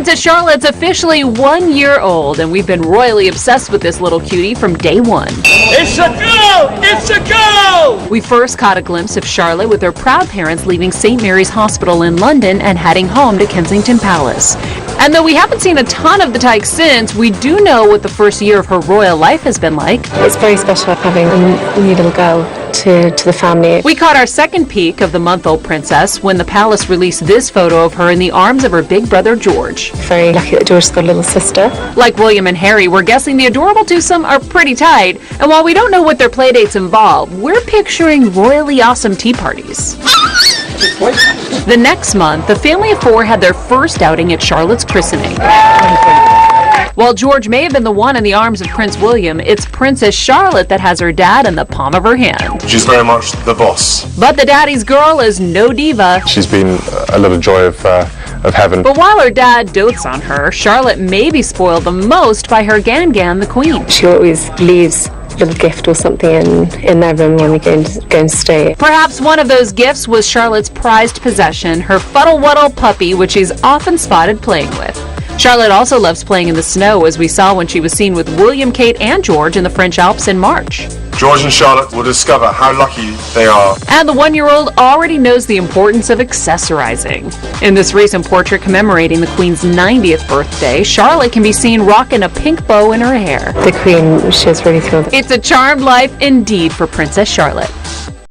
Princess Charlotte's officially 1 year old, and we've been royally obsessed with this little cutie from day one. It's a go! It's a go! We first caught a glimpse of Charlotte with her proud parents leaving St. Mary's Hospital in London and heading home to Kensington Palace. And though we haven't seen a ton of the tyke since, we do know what the first year of her royal life has been like. It's very special having a new little girl to the family. We caught our second peek of the month-old princess when the palace released this photo of her in the arms of her big brother George. Very lucky that George's got a little sister. Like William and Harry, we're guessing the adorable twosome are pretty tight, and while we don't know what their playdates involve, we're picturing royally awesome tea parties. The next month, the family of four had their first outing at Charlotte's christening. While George may have been the one in the arms of Prince William, it's Princess Charlotte that has her dad in the palm of her hand. She's very much the boss. But the daddy's girl is no diva. She's been a little joy of heaven. But while her dad dotes on her, Charlotte may be spoiled the most by her Gangan, the queen. She always leaves a little gift or something in their room when we go and stay. Perhaps one of those gifts was Charlotte's prized possession, her Fuddle-Wuddle puppy, which she's often spotted playing with. Charlotte also loves playing in the snow, as we saw when she was seen with William, Kate, and George in the French Alps in March. George and Charlotte will discover how lucky they are. And the 1-year-old already knows the importance of accessorizing. In this recent portrait commemorating the Queen's 90th birthday, Charlotte can be seen rocking a pink bow in her hair. The Queen, she was really thrilled. It's a charmed life indeed for Princess Charlotte.